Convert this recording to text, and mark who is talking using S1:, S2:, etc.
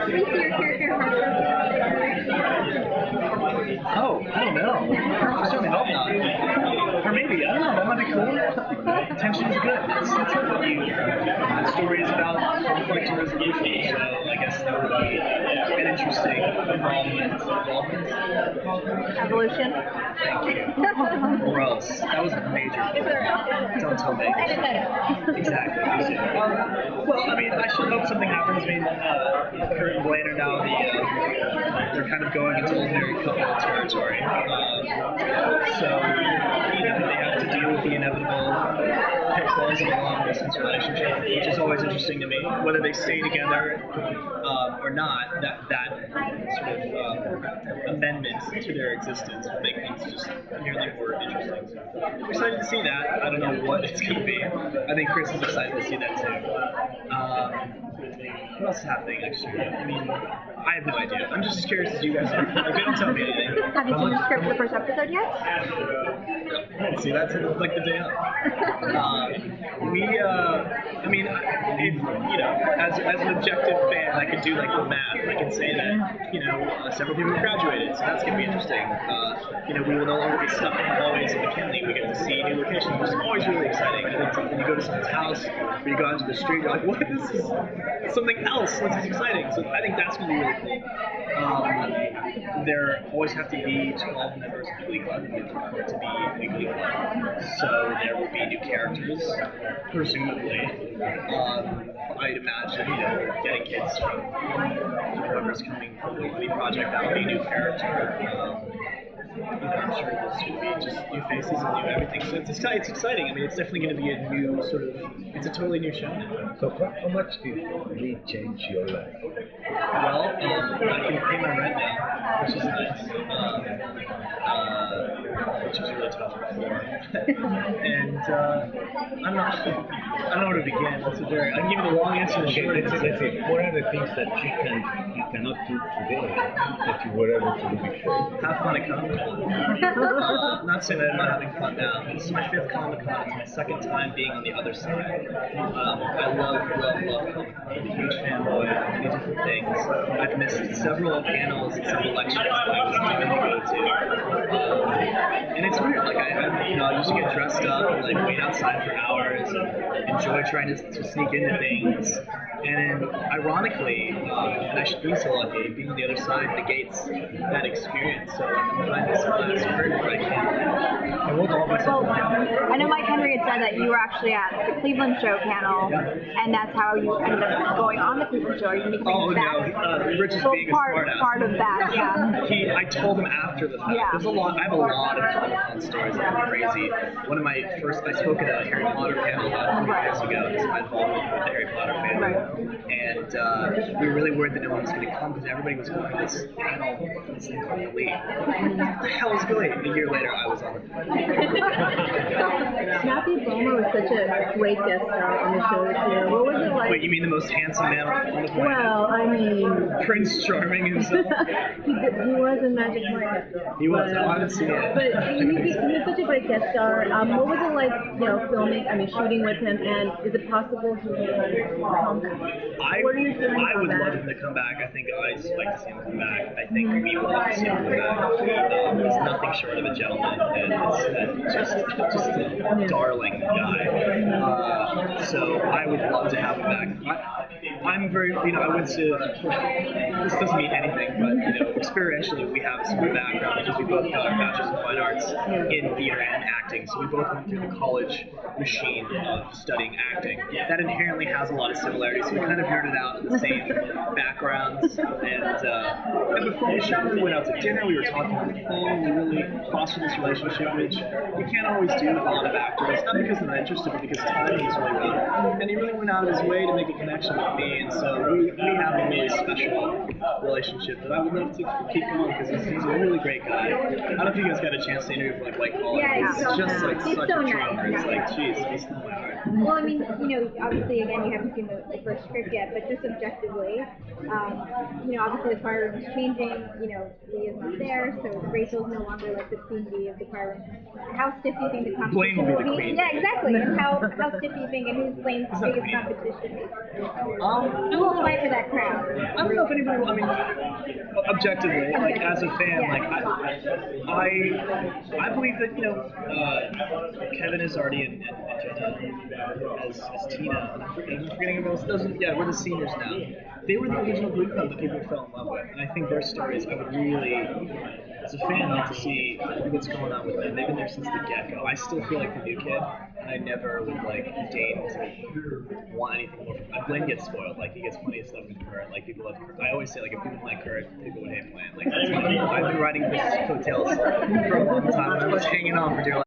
S1: Do you see your character
S2: Oh, I don't know. I certainly hope not. Or maybe, I don't know, that might be cool. Tension is good. It's the story is about conflict and resolution, so I guess that would be an interesting involvement.
S1: Evolution.
S2: Thank you. Gross. That was major. Don't tell me. Exactly. Well, I mean, I should hope something happens. I mean, Kurt and Blaine are now they're kind of going into ordinary couple territory. So, you know, they have to deal with the inevitable pitfalls of a long-distance relationship, which is always interesting to me. Whether they stay together or not, that sort of amendment to their existence will make things just nearly more interesting. So I'm excited to see that. I don't know what it's going to be. I think Chris is excited to see that too. What else is happening next year? I mean, I have no idea. I'm just as curious as you guys are. Like, they don't tell me anything.
S1: Have you seen the script for the first episode yet?
S2: See, that's like the day of. I mean, if, you know, as an objective fan, I could do like the math. I can say that, you know, several people have graduated, so that's going to be interesting. You know, we will no longer be stuck in the hallways of McKinley. We get to see new locations, which is always really exciting. I think when you go to someone's house, or you go out into the street, you're like, what? This is something else. This is exciting. So I think that's going to be really cool. There always have to be 12 members of the GLEE Club for it to be a GLEE Club. So there will be new characters, presumably. I'd imagine, you know, getting kids from whoever's coming from the GLEE project, that would be a new character. I'm sure this would be just new faces and new everything. So it's exciting. I mean, it's definitely going to be a new sort of, it's a totally new show.
S3: So how much did GLEE change your life?
S2: Well, I can pay my rent now, which is nice. Which was really tough before. And I don't know where to begin. That's a very, I can give you the long answer to the short answer.
S3: Let's see, what are the things that you cannot do today that you were able to do before?
S2: Have fun at Comic-Con. Not saying that I'm not having fun now. This is my 5th Comic-Con. It's my 2nd time being on the other side. I love Comic-Con. I'm a huge fanboy of many different things. I've missed several panels and several lectures that I was given to go to. And it's weird, like I used to get dressed up and like wait outside for hours and enjoy trying to sneak into things. And then, ironically, and I should be so lucky, being on the other side negates that experience. So I'm behind this glass curtain where I can't. I won't hold myself down.
S1: I know Mike Henry had said that you were actually at the Cleveland show panel, and that's how you ended up going on the Cleveland show. Are you making
S2: no, Rich is being a smartass.
S1: Part of that, yeah.
S2: I told him after the fact.
S1: Yeah.
S2: I have a lot of Comic-Con stories that are crazy. One of my first, I spoke at a Harry Potter panel about 3 years ago. This is my involvement with the Harry Potter fandom.
S1: Right.
S2: And we were really worried that no one was going to come because everybody was going to this panel for this thing called GLEE. What the hell is GLEE? A year later, I was on it.
S4: Matthew Bomer was such a great guest star on the show this year. What was it like?
S2: Wait, you mean the most handsome man on the planet?
S4: Well, I mean...
S2: Prince Charming himself?
S4: he was in Magic Mike.
S2: He was. I haven't seen it.
S4: But he was such a great guest star. What was it like, filming, shooting with him, and is it possible he will come back?
S2: What are you feeling I would love him to come back. I think I'd like to see him come back. I think we will love to see him come back. He's nothing short of a gentleman, and just a darling guy. So I would love to have him back. I'm very, I went to, this doesn't mean anything, but, experientially we have a similar background because we both got our Bachelor's of Fine Arts in theater and acting, so we both went through the college machine of studying acting. That inherently has a lot of similarities, so we kind of nerded out in the same backgrounds, and before the show we went out to dinner, we were talking on the phone, we really fostered this relationship, which you can't always do with a lot of actors, not because they're not interested, but because timing is really rough, and he really went out of his way to make a connection with me, and so we have a really special relationship that I would love to keep going because he's a really great guy. I don't know if you guys got a chance to interview him White Collar.
S1: Yeah,
S2: it's just like
S1: he's
S2: such
S1: so
S2: a
S1: nice.
S2: charmer. It's like, geez, he's still my heart.
S1: Well, I mean, obviously, again, you haven't seen the first script yet, but just objectively, obviously the choir room is changing. Lee is not there, so Rachel's no longer like the queen bee of the choir room. How stiff do you think the competition
S2: Blaine will be the queen.
S1: Yeah, exactly. And how stiff do you think, and who's Blaine's biggest competition? Who will fight for that crown?
S2: I don't know if anybody will. I mean, objectively, like as a fan,
S1: Yeah.
S2: like I believe that Kevin is already in Jenna as Tina. I'm forgetting about those. Yeah, we're the seniors now. They were the original Glee Club that people fell in love with, and I think their stories I would really, as a fan, like to see what's going on with them. They've been there since the get-go. I still feel like the new kid, and I never would like deign to want anything more from him. Blaine gets spoiled. Like he gets plenty of stuff with Kurt. Like people love Kurt. I always say like if people like Kurt, people would hate Blaine. Like that's I've been riding Chris's coattails for a long time. I was hanging on for dear life.